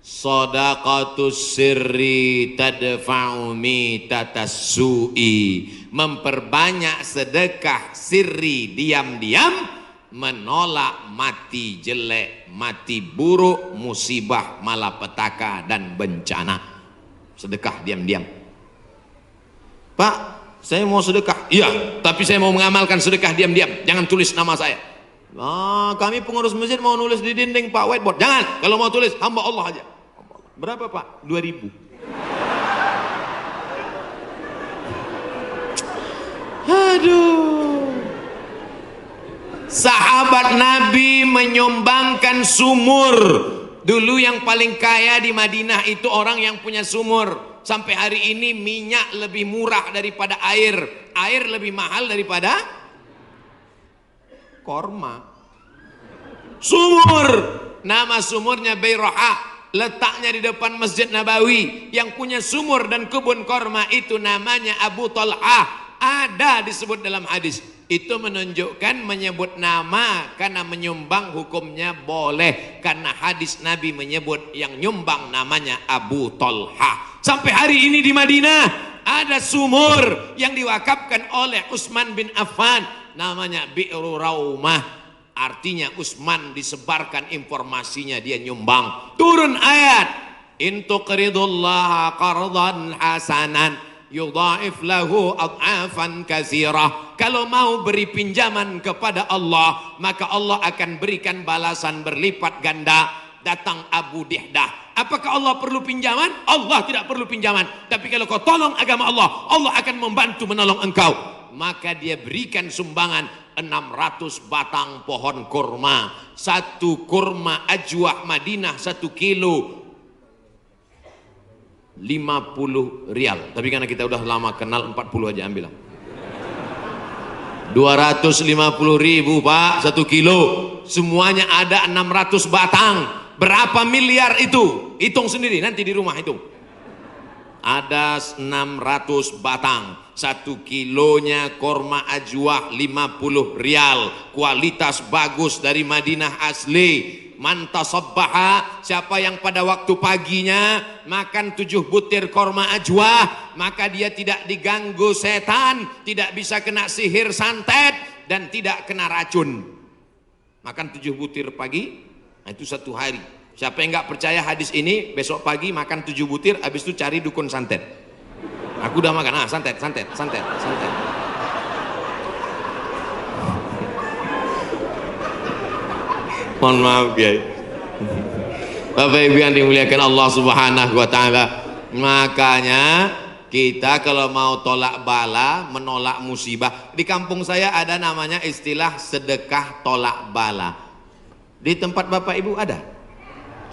Shadaqatus sirri tadfa'u mitatas su'i. Memperbanyak sedekah sirri diam-diam menolak mati jelek, mati buruk, musibah, malapetaka dan bencana. Sedekah diam-diam. Pak, saya mau sedekah. Iya, tapi saya mau mengamalkan sedekah diam-diam. Jangan tulis nama saya. Kami pengurus masjid mau nulis di dinding Pak whiteboard. Jangan. Kalau mau tulis hamba Allah aja. Berapa Pak? 2.000. Aduh. Sahabat Nabi menyumbangkan sumur. Dulu yang paling kaya di Madinah itu orang yang punya sumur. Sampai hari ini minyak lebih murah daripada air. Air lebih mahal daripada korma. Sumur. Nama sumurnya Bayroha. Letaknya di depan Masjid Nabawi. Yang punya sumur dan kebun korma itu namanya Abu Talhah. Ada disebut dalam hadis. Itu menunjukkan menyebut nama karena menyumbang hukumnya boleh. Karena hadis Nabi menyebut yang nyumbang namanya Abu Talhah. Sampai hari ini di Madinah ada sumur yang diwakafkan oleh Utsman bin Affan. Namanya Bi'ru Raumah. Artinya Utsman disebarkan informasinya, dia nyumbang. Turun ayat, in tuqridullaha qardan hasanan yudha'if lahu ad'afan katsirah. Kalau mau beri pinjaman kepada Allah, maka Allah akan berikan balasan berlipat ganda. Datang Abu Dihdah. Apakah Allah perlu pinjaman? Allah tidak perlu pinjaman. Tapi kalau kau tolong agama Allah, Allah akan membantu menolong engkau. Maka dia berikan sumbangan 600 batang pohon kurma. Satu kurma ajwah Madinah 1 kilo 50 rial. Tapi karena kita udah lama kenal 40 aja ambil. 250.000 Pak 1 kilo. Semuanya ada 600 batang. Berapa miliar itu? Hitung sendiri nanti di rumah hitung. Ada 600 batang. 1 kilonya korma ajwah 50 rial. Kualitas bagus dari Madinah asli. Man tasabbaha, siapa yang pada waktu paginya makan 7 butir korma ajwah, maka dia tidak diganggu setan, tidak bisa kena sihir santet, dan tidak kena racun. Makan 7 butir pagi, nah itu 1 hari. Siapa yang nggak percaya hadis ini, besok pagi makan 7 butir, habis itu cari dukun santet. Aku udah makan, santet. Mohon maaf ya. Bapak Ibu yang dimuliakan Allah Subhanahu wa taala. Makanya kita kalau mau tolak bala, menolak musibah. Di kampung saya ada namanya istilah sedekah tolak bala. Di tempat Bapak Ibu ada?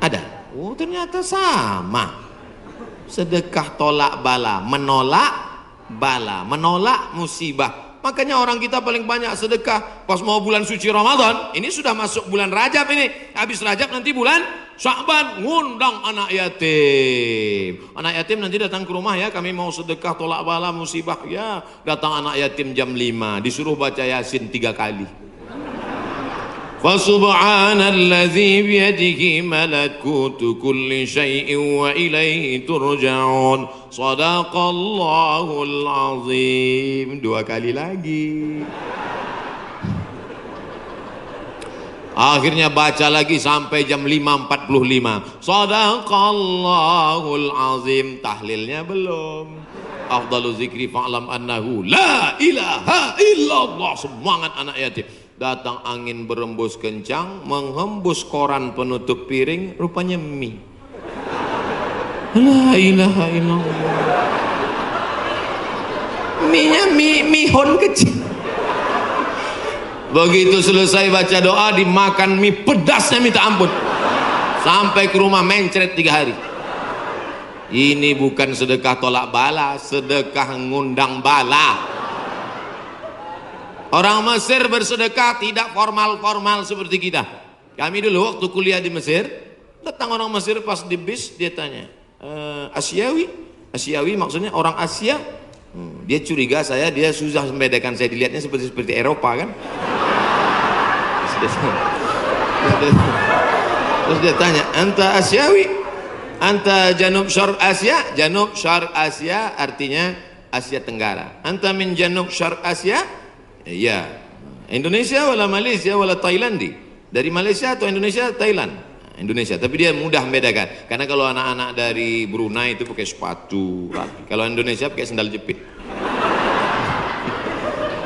Ada. Oh, ternyata sama. Sedekah tolak bala, menolak bala, menolak musibah. Makanya orang kita paling banyak sedekah pas mau bulan suci Ramadan. Ini sudah masuk bulan Rajab ini. Habis Rajab nanti bulan Sya'ban, ngundang anak yatim. Anak yatim nanti datang ke rumah ya, kami mau sedekah tolak bala musibah. Ya, datang anak yatim jam 5, disuruh baca Yasin 3 kali. Fasubhanalladzi biyadihi malakutu kulli syai'in wa ilaihi turja'un. Shadaqallahul azim. 2 kali lagi. Akhirnya baca lagi sampai jam 5.45. Shadaqallahul azim. Tahlilnya belum. Afdalu zikri fa'lam annahu la ilaha illallah. Semangat anak yatim. Datang angin berembus kencang, menghembus koran penutup piring, rupanya mie. La ilaha illallah. Mie-nya mihon kecil. Begitu selesai baca doa, dimakan mie pedasnya minta ampun. Sampai ke rumah mencret 3 hari. Ini bukan sedekah tolak bala, sedekah ngundang bala. Orang Mesir bersedekah tidak formal-formal seperti kita. Kami dulu waktu kuliah di Mesir, datang orang Mesir pas di bis, dia tanya, Asyawi? Asyawi maksudnya orang Asia? Dia curiga dia susah membedakan, saya dilihatnya seperti Eropa kan. Terus dia tanya, anta Asyawi? Anta janub syarq Asia, janub syarq Asia artinya Asia Tenggara. Anta min janub syarq Asia, ya. Indonesia wala Malaysia wala Thailandi. Dari Malaysia atau Indonesia, Thailand. Indonesia, tapi dia mudah membedakan. Karena kalau anak-anak dari Brunei itu pakai sepatu rapi. Kalau Indonesia pakai sandal jepit.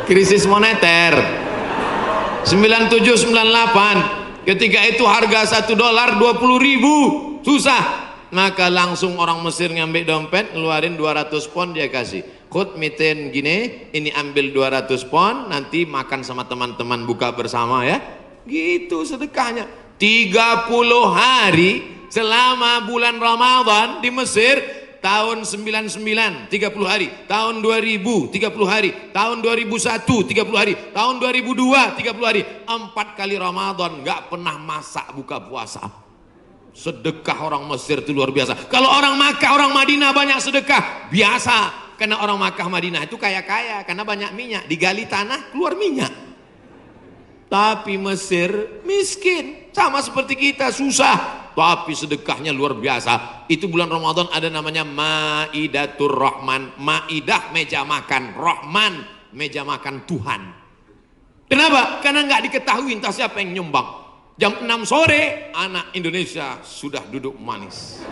Krisis moneter 97-98, ketika itu harga $1 $20.000, susah. Maka langsung orang Mesir ngambil dompet, ngeluarin 200 pon, dia kasih. Khud miten gini, ini ambil 200 pon, nanti makan sama teman-teman, buka bersama ya. Gitu sedekahnya. 30 hari selama bulan Ramadan di Mesir, tahun 99 30 hari, tahun 2000 30 hari, tahun 2001 30 hari, tahun 2002 30 hari, 4 kali Ramadan nggak pernah masak buka puasa. Sedekah orang Mesir itu luar biasa. Kalau orang Makkah, orang Madinah banyak sedekah biasa, karena orang Makkah Madinah itu kaya-kaya karena banyak minyak, digali tanah keluar minyak. Tapi Mesir miskin, sama seperti kita, susah, tapi sedekahnya luar biasa. Itu bulan Ramadan ada namanya Maidatur Rahman. Maidah meja makan, Rahman meja makan Tuhan. Kenapa? Karena nggak diketahui entah siapa yang nyumbang. Jam 6 sore anak Indonesia sudah duduk manis.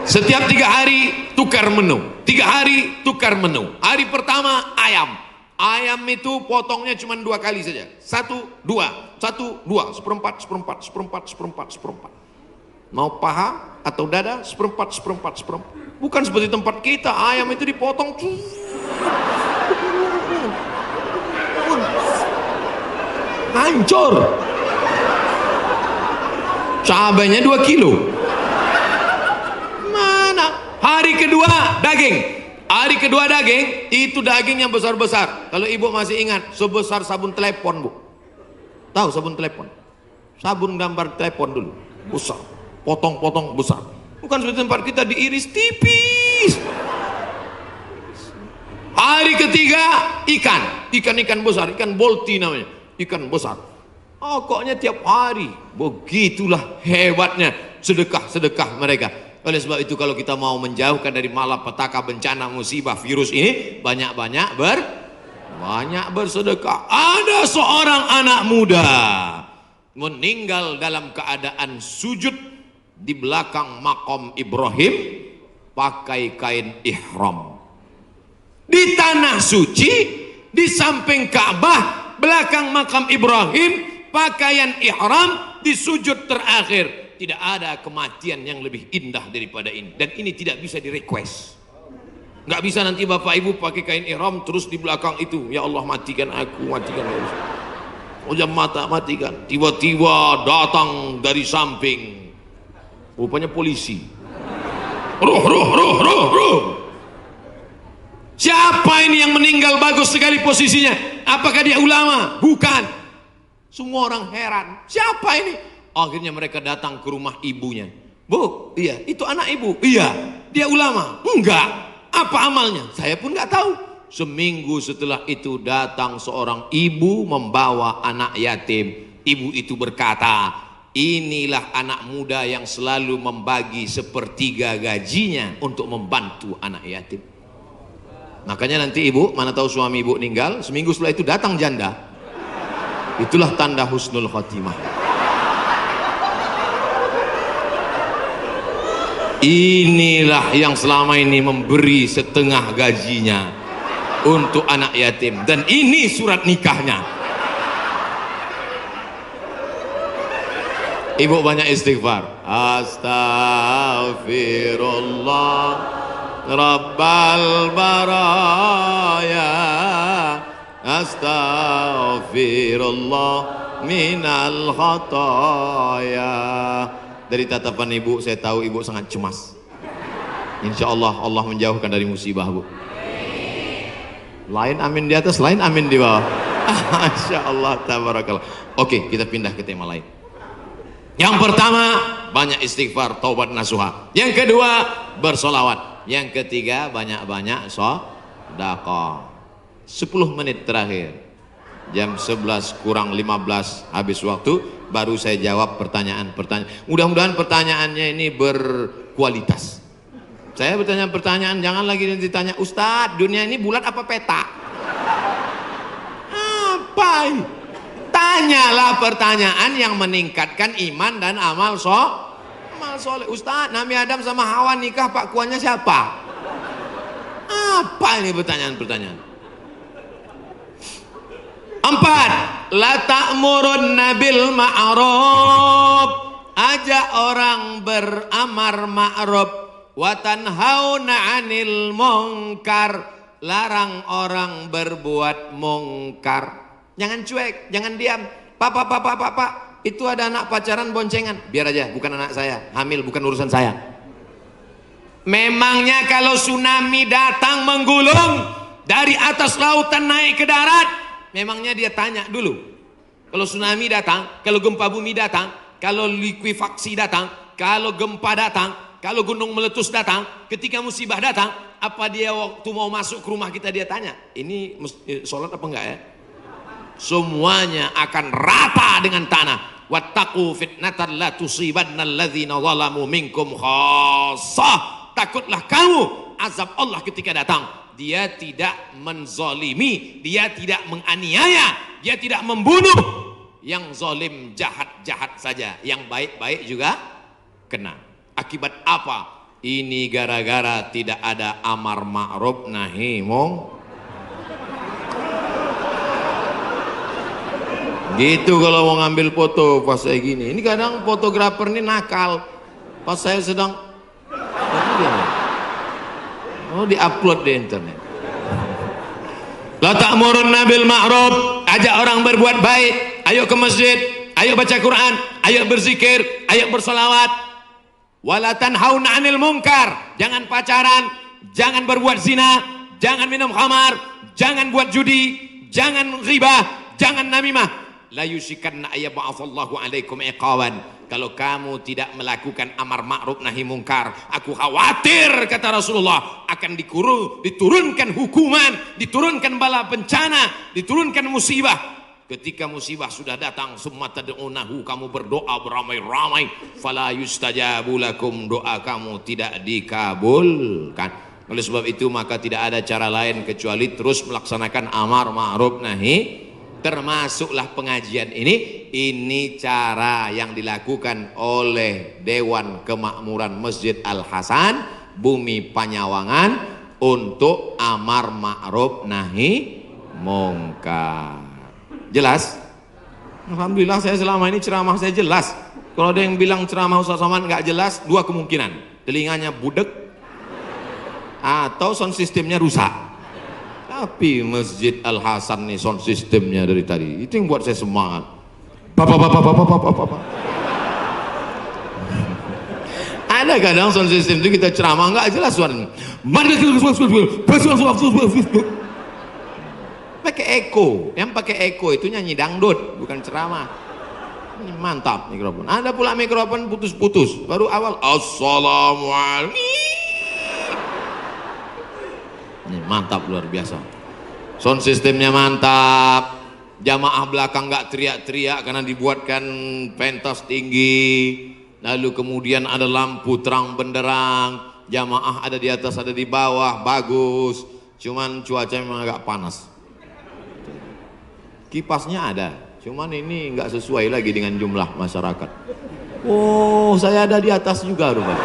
Setiap 3 hari tukar menu, 3 hari tukar menu. Hari pertama ayam. Ayam itu potongnya cuma 2 kali saja. 1, 2, 1, 2, seperempat, seperempat, seperempat, seperempat, seperempat. Mau paha atau dada, seperempat, seperempat, seperempat. Bukan seperti tempat kita, ayam itu dipotong. Hancur. Cabainya 2 kilo. Mana? Hari kedua daging. Hari kedua daging, itu daging yang besar-besar. Kalau ibu masih ingat, sebesar sabun telepon, Bu. Tahu sabun telepon? Sabun gambar telepon dulu. Besar. Potong-potong besar. Bukan seperti tempat kita diiris tipis. Hari ketiga ikan. Ikan-ikan besar, ikan bolti namanya. Ikan besar. Pokoknya tiap hari. Begitulah hebatnya sedekah-sedekah mereka. Oleh sebab itu kalau kita mau menjauhkan dari malapetaka, bencana, musibah, virus ini, banyak-banyak bersedekah. Ada seorang anak muda meninggal dalam keadaan sujud di belakang makam Ibrahim pakai kain ihram. Di tanah suci, di samping Ka'bah, belakang makam Ibrahim, pakaian ihram di sujud terakhir. Tidak ada kematian yang lebih indah daripada ini. Dan ini tidak bisa di request. Nggak bisa nanti bapak ibu pakai kain ihram terus di belakang itu, ya Allah matikan aku, matikan aku. Ujam mata matikan. Tiba-tiba datang dari samping, rupanya polisi. Ruh. Siapa ini yang meninggal bagus sekali posisinya? Apakah dia ulama? Bukan. Semua orang heran. Siapa ini? Akhirnya mereka datang ke rumah ibunya. Bu, iya, itu anak ibu. Iya, dia ulama. Enggak. Apa amalnya? Saya pun nggak tahu. Seminggu setelah itu datang seorang ibu membawa anak yatim. Ibu itu berkata, inilah anak muda yang selalu membagi 1/3 gajinya untuk membantu anak yatim. Makanya nanti ibu, mana tahu suami ibu meninggal, seminggu setelah itu datang janda. Itulah tanda husnul khotimah. Inilah yang selama ini memberi setengah gajinya untuk anak yatim. Dan ini surat nikahnya. Ibu banyak istighfar. Astaghfirullah Rabbal baraya, astaghfirullah minal khataya. Dari tatapan ibu saya tahu ibu sangat cemas. Insya Allah Allah menjauhkan dari musibah, Bu. Lain amin di atas, lain amin di bawah. Masya Allah, tabarakallah. Oke, kita pindah ke tema lain. Yang pertama, banyak istighfar, taubat nasuha. Yang kedua, bersolawat. Yang ketiga, banyak-banyak sedekah. 10 menit terakhir, jam 11 kurang 15 habis waktu. baru saya jawab pertanyaan-pertanyaan. Mudah-mudahan pertanyaannya ini berkualitas. Saya bertanya pertanyaan, jangan lagi ditanya, Ustadz, dunia ini bulat apa peta? Apa? Tanyalah pertanyaan yang meningkatkan iman dan amal soleh. Ustadz, Nabi Adam sama Hawa nikah, pak kuannya siapa? Apa ini pertanyaan-pertanyaan? 4. La ta'murunna bil ma'ruf, ajak orang beramar ma'ruf, wa tanhauna 'anil munkar, larang orang berbuat mungkar. Jangan cuek, jangan diam. Pak, itu ada anak pacaran boncengan, biar aja, bukan anak saya, hamil bukan urusan saya. Memangnya kalau tsunami datang menggulung dari atas lautan naik ke darat, memangnya dia tanya dulu? Kalau tsunami datang, kalau gempa bumi datang, kalau likuifaksi datang, kalau gempa datang, kalau gunung meletus datang, ketika musibah datang, apa dia waktu mau masuk ke rumah kita dia tanya, ini sholat apa enggak ya? Semuanya akan rata dengan tanah. Wattaqu fitnatan la tusibanna alladzina zalamu minkum khassah. Takutlah kamu azab Allah ketika datang. Dia tidak menzalimi, dia tidak menganiaya, dia tidak membunuh. Yang zalim jahat-jahat saja, yang baik-baik juga kena. Akibat apa? Ini gara-gara tidak ada amar ma'ruf nahi munkar. Gitu kalau mau ngambil foto pas saya gini. Ini kadang fotografer ini nakal. Pas saya sedang diupload di internet. La ta'murunna bil ma'ruf, ajak orang berbuat baik. Ayo ke masjid, ayo baca Quran, ayo berzikir, ayo bersolawat. Wala tanhauna 'anil munkar, jangan pacaran, jangan berbuat zina, jangan minum khamar, jangan buat judi, jangan ghibah, jangan namimah. La yusikanna ayyab'atsallahu 'alaikum iqawan. Kalau kamu tidak melakukan amar ma'ruf nahi mungkar, aku khawatir, kata Rasulullah, akan diturunkan hukuman, diturunkan bala bencana, diturunkan musibah. Ketika musibah sudah datang, summa tad'unahu, kamu berdoa beramai-ramai, fala yustajabu lakum, doa kamu tidak dikabulkan. Oleh sebab itu maka tidak ada cara lain kecuali terus melaksanakan amar ma'ruf nahi. Termasuklah pengajian ini cara yang dilakukan oleh Dewan Kemakmuran Masjid Al-Hasan Bumi Panyawangan untuk amar ma'ruf nahi mungkar. Jelas? Alhamdulillah saya selama ini ceramah saya jelas. Kalau ada yang bilang ceramah Ustaz Somad nggak jelas, dua kemungkinan: telinganya budek atau sound systemnya rusak. Tapi Masjid Al-Hasan nih sound sistemnya dari tadi itu yang buat saya semangat. Bapak. Ada kadang sound system itu kita ceramah nggak jelas suaranya. Pakai echo, yang pakai echo itu nyanyi dangdut, bukan ceramah. Ini mantap mikrofon. Ada pula mikrofon putus-putus. Baru awal assalamualaikum. Ini mantap, luar biasa. Sound sistemnya mantap. Jamaah belakang nggak teriak-teriak karena dibuatkan pentas tinggi. Lalu kemudian ada lampu terang benderang. Jamaah ada di atas, ada di bawah, bagus. Cuman cuaca memang agak panas. Kipasnya ada, cuman ini nggak sesuai lagi dengan jumlah masyarakat. Oh, saya ada di atas juga rupanya.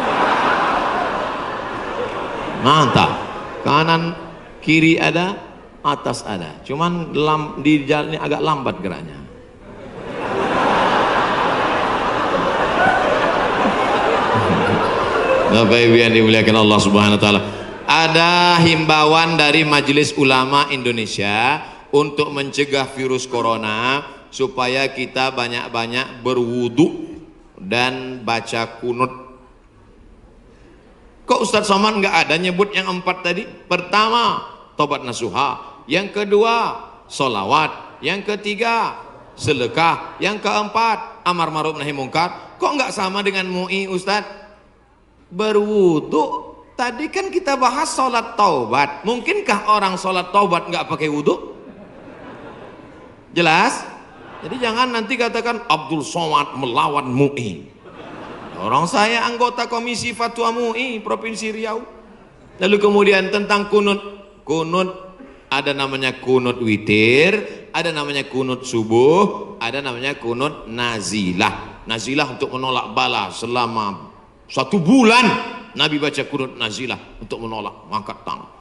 Mantap. Kanan kiri ada, atas ada, cuman di jalan ini agak lambat geraknya. Bapak Ibu yang dimuliakan Allah Subhanahu wa taala, ada himbauan dari Majelis Ulama Indonesia untuk mencegah virus corona supaya kita banyak-banyak berwudu dan baca kunut. Kok Ustadz Somad nggak ada nyebut yang 4 tadi? Pertama, tobat nasuha. Yang kedua, solawat. Yang ketiga, sedekah. Yang keempat, amar ma'ruf nahi mungkar. Kok nggak sama dengan MUI Ustadz? Berwudu. Tadi kan kita bahas sholat taubat. Mungkinkah orang sholat taubat nggak pakai wudu? Jelas? Jadi jangan nanti katakan Abdul Somad melawan MUI. Orang saya anggota Komisi Fatwa MUI Provinsi Riau. Lalu kemudian tentang kunut. Kunut ada namanya kunut witir, ada namanya kunut subuh, ada namanya kunut nazilah. Nazilah untuk menolak bala selama 1 bulan. Nabi baca kunut nazilah untuk menolak angkat tangan.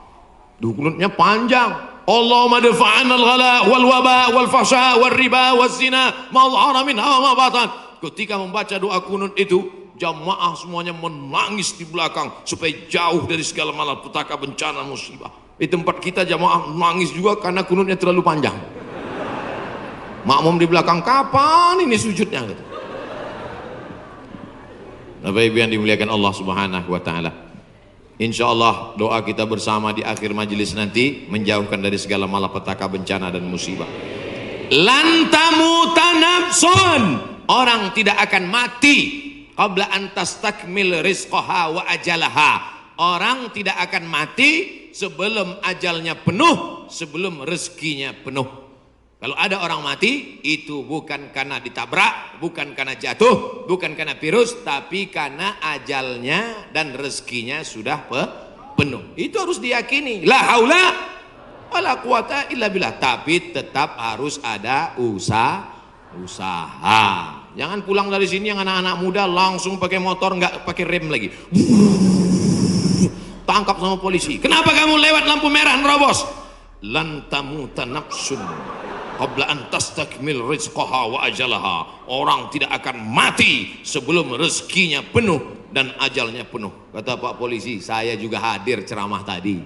Kunutnya panjang. Allahumma dafa'an al-ghala wal waba wal fahsya wal riba wal zina ma dhahara minha wa ma batan. Ketika membaca doa kunut itu, jamaah semuanya menangis di belakang supaya jauh dari segala malapetaka, bencana, musibah. Di tempat kita jamaah menangis juga karena kunutnya terlalu panjang. Makmum di belakang, kapan ini sujudnya gitu. Bapak Ibu yang dimuliakan Allah Subhanahu wa taala. Insyaallah doa kita bersama di akhir majelis nanti menjauhkan dari segala malapetaka, bencana dan musibah. Lan tamuta nafsun, orang tidak akan mati qabla an tastakmil rizqaha wa ajalaha. Orang tidak akan mati sebelum ajalnya penuh, sebelum rezekinya penuh. Kalau ada orang mati, itu bukan karena ditabrak, bukan karena jatuh, bukan karena virus, tapi karena ajalnya dan rezekinya sudah penuh. Itu harus diyakini. La haula wala quwata illa billah. Tapi tetap harus ada usaha. Jangan pulang dari sini yang anak-anak muda langsung pakai motor, nggak pakai rem lagi. Tangkap sama polisi. Kenapa kamu lewat lampu merah nerobos? Lan tamuta nafsun qabla an tastakmil rizqaha wa ajalaha. Orang tidak akan mati sebelum rezekinya penuh dan ajalnya penuh. Kata Pak Polisi, saya juga hadir ceramah tadi.